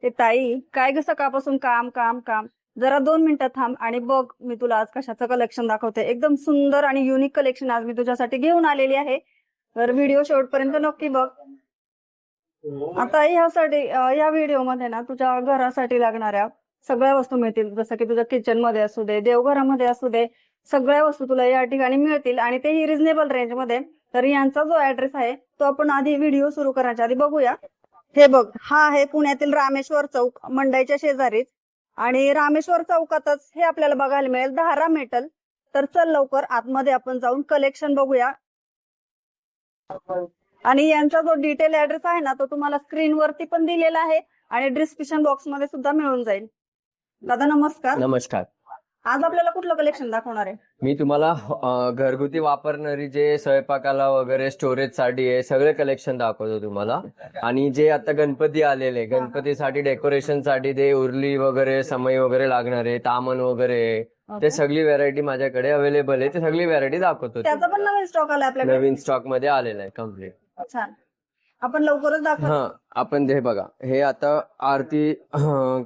ते ताई काय ग सकाळपासून काम काम काम. जरा 2 मिनिटं थांब आणि बघ मी तुला आज कशाचं कलेक्शन दाखवते. एकदम सुंदर आणि युनिक कलेक्शन आज मी तुझ्यासाठी घेऊन आलेली आहे. तर व्हिडिओ शेवटपर्यंत नक्की बघ. आता या व्हिडिओ मध्ये ना तुझ्या घरासाठी लागणाऱ्या सगळ्या वस्तू मिळतील. जसं की तुझ्या किचन मध्ये असू दे, देवघरामध्ये असू दे, सगळ्या वस्तू तुला या ठिकाणी मिळतील आणि तेही रिझनेबल रेंज मध्ये. तर यांचा जो ऍड्रेस आहे तो आपण आधी व्हिडिओ सुरू करायच्या आधी बघूया. हे बघ, हा आहे पुण्यातील रामेश्वर चौक, मंडईच्या शेजारीच. आणि रामेश्वर चौकातच हे आपल्याला बघायला मिळेल दहारा मेटल. तर चल लवकर आतमध्ये आपण जाऊन कलेक्शन बघूया. आणि यांचा जो डिटेल ऍड्रेस आहे ना तो तुम्हाला स्क्रीन वरती पण दिलेला आहे आणि डिस्क्रिप्शन बॉक्स मध्ये सुद्धा मिळून जाईल. दादा नमस्कार. नमस्कार. आज आपल्याला कुठलं कलेक्शन दाखवणार आहे? मी तुम्हाला घरगुती वापरणारी जे स्वयंपाकाला वगैरे स्टोरेज साठी आहे सगळे कलेक्शन दाखवतो तुम्हाला. आणि जे आता गणपती आलेले, गणपतीसाठी डेकोरेशन साठी ते उरली वगैरे समय वगैरे लागणारे तामन वगैरे ते सगळी व्हरायटी माझ्याकडे अवेलेबल आहे. ते सगळी व्हरायटी दाखवतो. त्याचा पण नवीन स्टॉक आला आपल्याकडे. नवीन स्टॉक मध्ये आलेला आहे कम्प्लीट. छान, आपण लवकरच दाखवू. हा, आपण हे बघा, हे आता आरती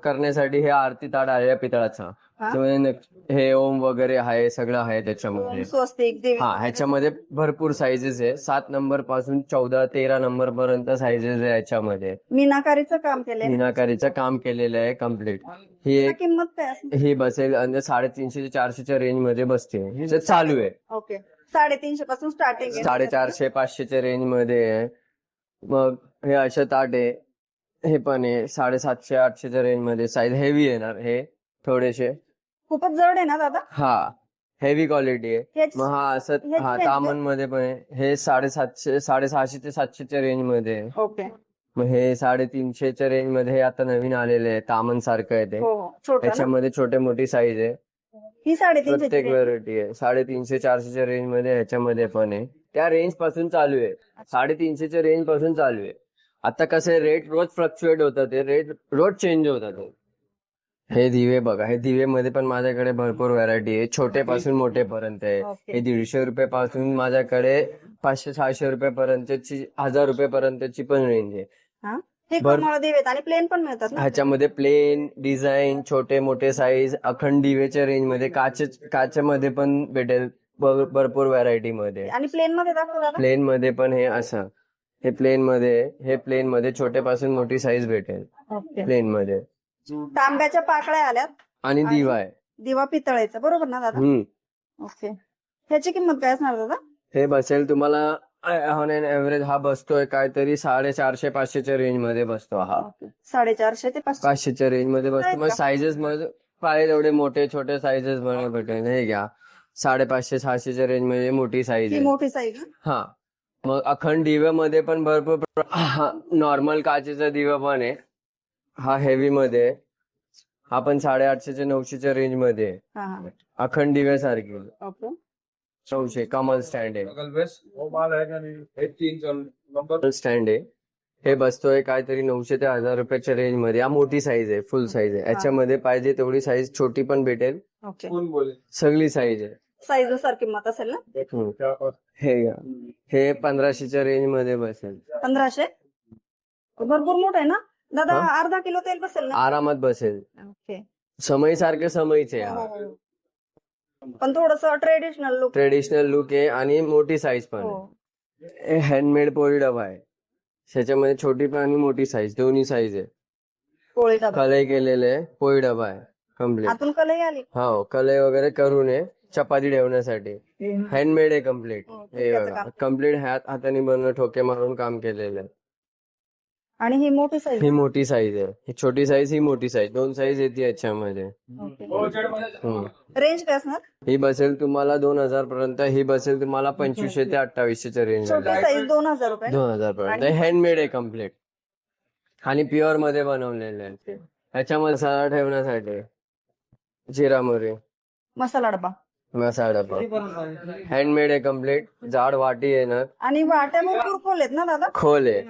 करण्यासाठी हे आरती ताट आहे पितळाचा. हे ओम वगैरे आहे, सगळं आहे त्याच्यामध्ये. स्वस्तिक देवी. हा, ह्याच्यामध्ये भरपूर साईजेस आहे. 7 नंबर पासून 14-13 नंबर पर्यंत साईजेस आहे ह्याच्यामध्ये. मीनाकारीचं काम केलंय. मीनाकारीचं काम केलेलं आहे कम्प्लीट. ही एक किंमत काय असेल? ही बसेल 350 ते 400च्या रेंज मध्ये बसते. हे चालू आहे. ओके, 350 पासून स्टार्टिंग आहे. 450-500च्या रेंज मध्ये आहे. मग हे अशा ताट आहे, हे पण आहे 750-800च्या रेंज मध्ये. साईज हेवी येणार हे थोडेसे. खूपच जड आहे ना दादा? हा, हेवी क्वालिटी आहे. मग हा असं हा तामन मध्ये पण आहे. हे 650 ते 700च्या रेंज मध्ये आहे. ओके. मग हे 350च्या रेंज मध्ये आता नवीन आलेले आहे, तामन सारखं आहे ते. ह्याच्यामध्ये छोटे मोठी साईज आहे. ही 350 प्रत्येक व्हरायटी आहे. 350-400च्या रेंज मध्ये ह्याच्यामध्ये पण आहे. त्या रेंज पासून चालू आहे. 350च्या रेंज पासून चालू आहे. आता कसं रेट रोज फ्लक्च्युएट होतात, ते रेट रोज चेंज होतात. हे दिवे बघा, हे दिवे मध्ये पण माझ्याकडे भरपूर व्हरायटी आहे. छोटे पासून मोठे पर्यंत आहे. हे 150 रुपये पासून माझ्याकडे 500-600 रुपये पर्यंतची, 1000 रुपये पर्यंतची पण रेंज आहे. हे कमळ दिवे आणि प्लेन पण मिळतात ना? ह्याच्यामध्ये प्लेन डिझाईन, छोटे मोठे साईज, अखंड दिवेच्या रेंज मध्ये, काचेमध्ये पण भेटेल भरपूर व्हरायटी मध्ये. आणि प्लेन मध्ये दाखवा. प्लेन मध्ये पण हे असं, हे प्लेन मध्ये छोटे पासून मोठी साईज भेटेल प्लेन मध्ये. तांब्याच्या पाकळ्या आल्यात आणि दिवा आहे. दिवा पितळाचा, बरोबर ना दादा? ओके. ह्याची किंमत काय असणार दादा? हे बसेल तुम्हाला ऑन एन एव्हरेज हा बसतोय काहीतरी 450-500च्या रेंज मध्ये बसतो. हा 450 ते 500च्या रेंज मध्ये बसतो. मग साईजेस मध्ये पाहिजे तेवढे मोठे छोटे साईजेस मध्ये भेटेल. हे घ्या, 550-600च्या रेंज मध्ये मोठी साईज आहे. मोठी साईज. हा, मग अखंड दिव्यामध्ये पण भरपूर. नॉर्मल काचेचा दिवा पण आहे. हा हेवी मध्ये, हा पण 850-900च्या रेंज मध्ये. अखंड दिव्यासारखी. ओके. 900 कमल स्टँड आहे. स्टँड आहे. हे बसतोय काहीतरी 900 ते 1000 रुपयाच्या रेंज मध्ये. हा मोठी साईज आहे, फुल साईज आहे. याच्यामध्ये पाहिजे तेवढी साईज छोटी पण भेटेल. सगळी साईज आहे. साईज नुसार किंमत असेल ना? हे 1500च्या रेंज मध्ये बसेल. 1500 भरपूर मोठं आहे ना दादा? अर्धा किलो तेल बसेल ना? आरामात बसेल. ओके. समय सारखे समयचे आहे. पण थोडस ट्रेडिशनल लुक आहे आणि मोठी साईज पण आहे. हँडमेड पोळी डबा आहे. त्याच्यामध्ये छोटी पण आणि मोठी साईज दोन्ही साईज आहे. पोळी डबा कलई केलेले पोळी डबा आहे कम्प्लीट. आतून कलई आली. हो, कलई वगैरे करून आहे चपाती ठेवण्यासाठी. हँडमेड आहे कम्प्लीट. हे बघा, कम्प्लीट हाताने बनवून ठोके मारून काम केलेलं आहे. आणि ही मोठी साईज. ही मोठी साईज आहे. ही छोटी साईज, ही मोठी साईज, 2 साईज येते याच्यामध्ये. रेंज काय असणार? ही बसेल तुम्हाला 2000 पर्यंत. ही बसेल तुम्हाला 2500 ते 2800च्या रेंज मध्ये. साईज 2000 रुपये. 2000 पर्यंत. हँडमेड आहे कम्प्लीट आणि प्युअर मध्ये बनवलेलं आहे. ह्याच्यामध्ये मसाला ठेवण्यासाठी जिरा मोहरी मसाला डबा. हँडमेड आहे कम्प्लीट. जाड वाटी येणार आणि वाट्या भरपूर खोल आहेत ना दादा? खोल आहे,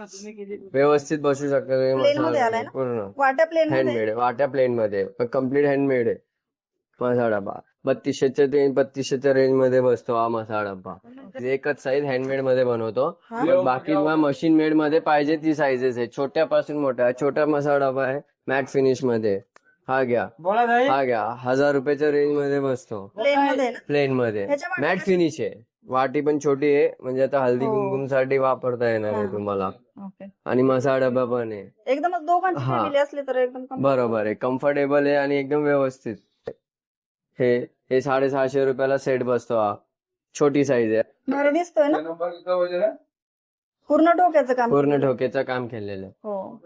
व्यवस्थित बसू शकतो. पूर्ण वाट्या प्लेन हँडमेड आहे. वाट्या प्लेन मध्ये कम्प्लीट हँडमेड आहे. मसाला डब्बा 3200 रेंज मध्ये बसतो हा मसाला डब्बा. एकच साईज हँडमेड मध्ये बनवतो. बाकी तुम्हाला मशीन मेड मध्ये पाहिजे ती साईजेस आहे, छोट्यापासून मोठ्या. छोटा मसाला डब्बा आहे मॅट फिनिश मध्ये, हा घ्या. हा घ्या 1000 रुपयाच्या रेंज मध्ये बसतो, प्लेन मध्ये ना? प्लेन मध्ये. ह्याच्यामध्ये मॅट फिनिश आहे, वाटी पण छोटी आहे, म्हणजे आता हल्दी कुंकुमसाठी वापरता येणार आहे तुम्हाला. ओके. आणि मसाला डब्बा पण आहे, एकदमच दोघांची हा. फॅमिली असली तर एकदम बरोबर आहे, कम्फर्टेबल आहे आणि एकदम व्यवस्थित. हे 650 रुपयाला सेट बसतो हा, छोटी साईज आहे. भारी दिसतोय ना? पूर्ण डोक्याचं काम. पूर्ण ठोक्याचं काम केलेलं आहे. हो.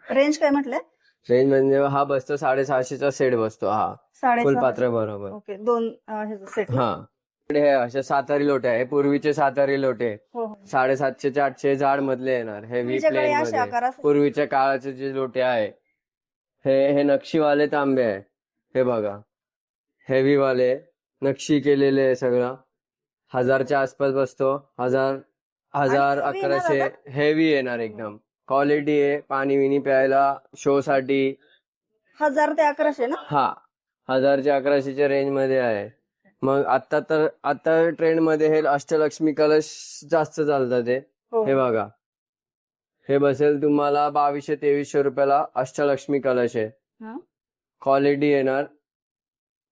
रेंज काय म्हटलंय? रेंज म्हणजे हा बसतो 650चा सेट बसतो हा, फुल 6.5. पात्र बरोबर. ओके. 2 ह्याचं सेट. हा. हे असे सातारी लोटे आहे, पूर्वीचे सातारी लोटे हो हो. 750 चे 800 जाड मधले येणार, हेवी तुमच्याकडे प्लेन असे मध्ये. आकार असतात? पूर्वीच्या काळाचे जे लोटे आहे, हे नक्षीवाले तांबे आहे. हे बघा, हेवी वाले नक्षी केलेले आहे सगळं. 1000च्या आसपास बसतो, 1000 heavy 1100. येणार हेवी येणार एकदम, क्वालिटी आहे. पाणी विणी प्यायला, शो साठी. 1000 ते 1100 ना? हा, 1000 ते 1100च्या रेंज मध्ये आहे. मग आता ट्रेंड मध्ये हे अष्टलक्ष्मी कलश जास्त चालतात ते. हो. हे बघा, हे बसेल तुम्हाला 2200-2300 रुपयाला अष्टलक्ष्मी कलश आहे. हा. क्वालिटी येणार,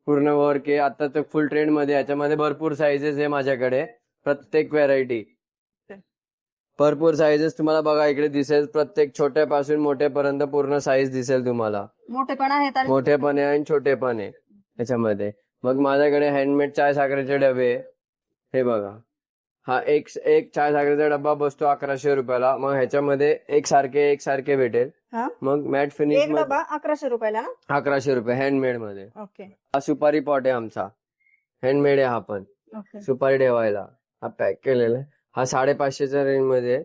पूर्ण वर्क आहे. आता तर फुल ट्रेंड मध्ये, याच्यामध्ये भरपूर साईजेस आहे माझ्याकडे, प्रत्येक व्हेरायटी. भरपूर साईजेस तुम्हाला बघा इकडे दिसेल, प्रत्येक छोट्यापासून मोठ्यापर्यंत पूर्ण साईज दिसेल तुम्हाला. मोठे पण आहेत आणि मोठे पण आहे आणि छोटे पण आहे याच्यामध्ये. मग माझ्याकडे हँडमेड चाय साखरेचे डबे आहे. हे बघा, हा एक चाय साखरेचा डब्बा बसतो 1100 रुपयाला. मग ह्याच्यामध्ये एक सारखे भेटेल. हा. मग मॅट फिनिश एक डबा 1100 रुपयाला ना? 1100 रुपये हँडमेड मध्ये. ओके. हा सुपारी पॉट आहे आमचा, हँडमेड आहे हा पण, ओके. सुपारी ठेवायला. हा पॅक केलेला आहे. हा 550च्या रेंज मध्ये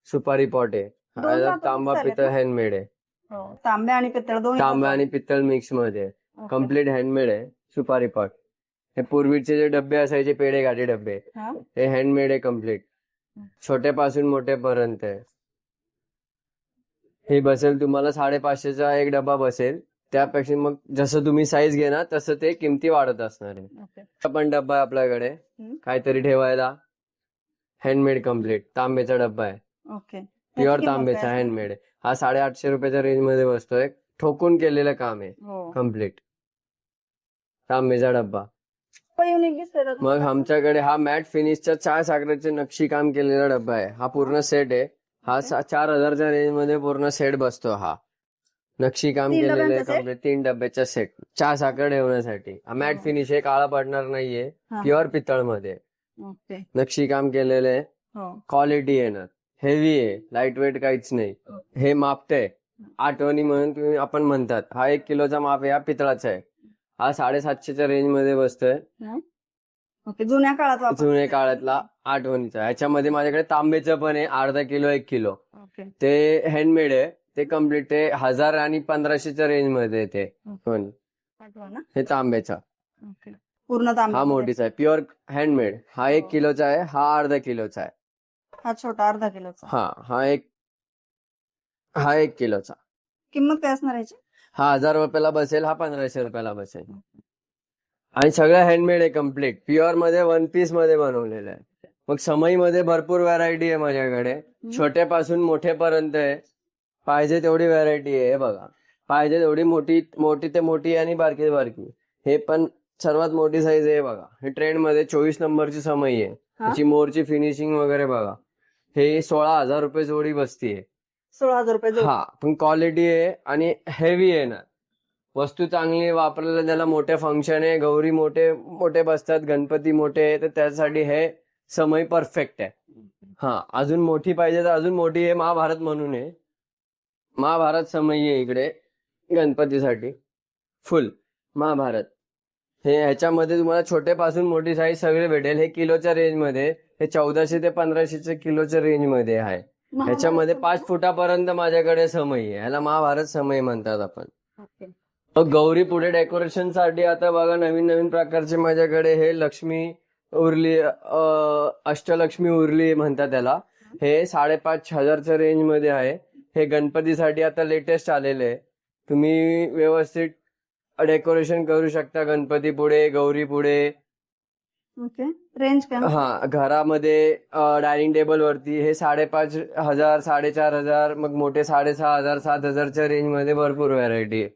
सुपारी पॉट आहे. दोन हा धातू तांबा mix झालेत पितळ ना? हँडमेड आहे. हो. तांबे आणि पितळ दोन्ही. तांबा आणि पितळ मिक्स मध्ये, ओके. कम्प्लीट हँडमेड आहे सुपारी पॉट. हे पूर्वीचे जे डबे असायचे, पेढे गाठी डबे, हा. हे हँडमेड आहे कम्प्लीट, छोट्यापासून मोठ्यापर्यंत आहे. हे बसेल तुम्हाला 550चा एक डबा बसेल. त्यापेक्षा मग जसं तुम्ही साईज घेणार तसं ते किमती वाढत असणार आहे. ओके. हा पण डब्बा आहे आपल्याकडे, काहीतरी ठेवायला, हँडमेड कम्प्लीट तांब्याचा डब्बा आहे, ओके. प्युअर किंमत तांब्याचा काय असेल? हँडमेड आहे. हा 850 रुपयाच्या रेंज मध्ये बसतोय, ठोकून केलेलं काम आहे हो. कम्प्लीट, तांब्याचा डब्बा. युनिक दिसतोय. मग आमच्याकडे हा मॅट फिनिशचा चाय साखरेचे नक्षी काम केलेला डब्बा आहे. हा पूर्ण सेट आहे. हा 4000च्या रेंज मध्ये पूर्ण सेट बसतो. हा नक्षी काम 3 केलेलं आहे डब्यांचा set? कम्प्लीट, 3 डब्याचा सेट चहा साखर ठेवण्यासाठी. हा मॅट फिनिश आहे, काळा पडणार नाहीये, हा. प्युअर पितळ मध्ये ओके. नक्षी काम केलेलं आहे. हो. क्वालिटी येणार, हेवी आहे, लाईट वेट काहीच नाही. हे मापतंय आठवणी म्हणून तुम्ही आपण म्हणतात. हा 1 किलोचा माप आहे, हा पितळाचा आहे. हा 750च्या रेंज मध्ये बसतोय, ओके. जुन्या काळात वापर. जुन्या काळातला आठवणीचा. ह्याच्यामध्ये माझ्याकडे तांब्याचं पण आहे, अर्धा किलो 1 किलो. ओके. ते हँडमेड आहे, ते कम्प्लीट आहे. 1000 आणि 1500च्या रेंज मध्ये ते पण. पाठवा ना. हे तांब्याचा, ओके. पूर्ण तांबे. हा मोठीचा आहे, प्युअर हँडमेड. हा 1 किलोचा आहे, हा अर्धा किलोचा आहे. हा छोटा अर्धा किलोचा. हा 1 किलोचा. किंमत काय असणार याची? हा 1000 रुपयाला बसेल, हा 1500 रुपयाला बसेल. आणि सगळं हँडमेड आहे कम्प्लीट, प्युअर मध्ये, वन पीस मध्ये बनवलेलं आहे. मग समईमध्ये भरपूर व्हरायटी आहे माझ्याकडे, छोट्यापासून मोठ्यापर्यंत आहे. पाहिजे तेवढी व्हरायटी आहे. हे बघा, पाहिजे तेवढी मोठी ते मोठी आणि बारकी ते बारकी. हे पण सर्वात मोठी साईज आहे बघा. हे ट्रेंड मध्ये 24 नंबरची समई आहे. त्याची मोरची फिनिशिंग वगैरे बघा. हे 16,000 रुपये जोडी बसतीये. 16,000 रुपये जोडी. हा, पण क्वालिटी आहे आणि हेवी आहे ना. वस्तू चांगली वापरलेल्या, त्याला मोठे फंक्शन आहे, गौरी मोठे बसतात, गणपती मोठे आहे, तर त्यासाठी हे समई परफेक्ट आहे. हा, अजून मोठी पाहिजे तर अजून मोठी आहे, महाभारत म्हणून आहे. महाभारत समई आहे इकडे गणपतीसाठी, फुल महाभारत. हे ह्याच्यामध्ये तुम्हाला छोट्यापासून मोठी साईज सगळे भेटेल. हे किलोच्या रेंज मध्ये, हे 1400 ते 1500 किलोच्या रेंज मध्ये आहे. ह्याच्यामध्ये 5 फुटापर्यंत माझ्याकडे समई आहे. ह्याला महाभारत समई म्हणतात आपण. ओके. मग गौरी पुढे डेकोरेशन साठी आता बघा नवीन प्रकारचे माझ्याकडे हे लक्ष्मी उरली, अष्टलक्ष्मी उरली म्हणतात त्याला. हे 5,500च्या रेंज मध्ये आहे. हे गणपतीसाठी आता लेटेस्ट आलेले आहे. तुम्ही व्यवस्थित डेकोरेशन करू शकता गणपती पुढे, गौरी पुढे. ओके. रेंज काय? हा, घरामध्ये डायनिंग टेबल वरती हे 5,500, 4,500, मग मोठे 6,500, 7,000च्या रेंज मध्ये भरपूर व्हरायटी आहे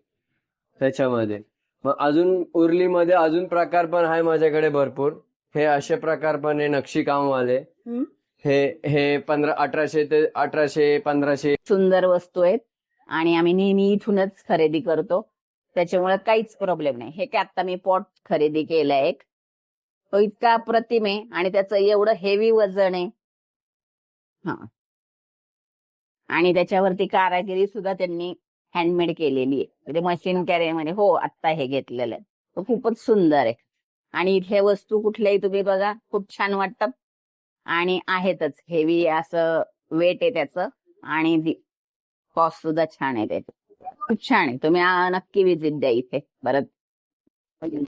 त्याच्यामध्ये. मग अजून उर्लीमध्ये अजून प्रकार पण आहे माझ्याकडे भरपूर. हे असे प्रकार पण आहे नक्षीकामवाले. हम्म. हे 1800 ते 1800, 1500. सुंदर वस्तू आहेत आणि आम्ही नेहमी इथूनच खरेदी करतो, त्याच्यामुळे काहीच प्रॉब्लेम नाही. हे काय आता मी पॉट खरेदी केलाय एक, तो इतका अप्रतिम आहे आणि त्याचं एवढं हेवी वजन आहे. हा, आणि त्याच्यावरती कारागिरी सुद्धा त्यांनी हँडमेड केलेली आहे, म्हणजे मशीन कॅरेमध्ये. हो, आत्ता हे घेतलेलं आहे, तो खूपच सुंदर आहे. आणि इथे वस्तू कुठल्याही तुम्ही बघा, खूप छान वाटतात आणि आहेतच हेवी असं वेट आहे त्याचं, आणि कॉस्ट सुद्धा छान आहे त्याचं. खूप छान आहे. तुम्ही नक्की विजिट द्या इथे परत.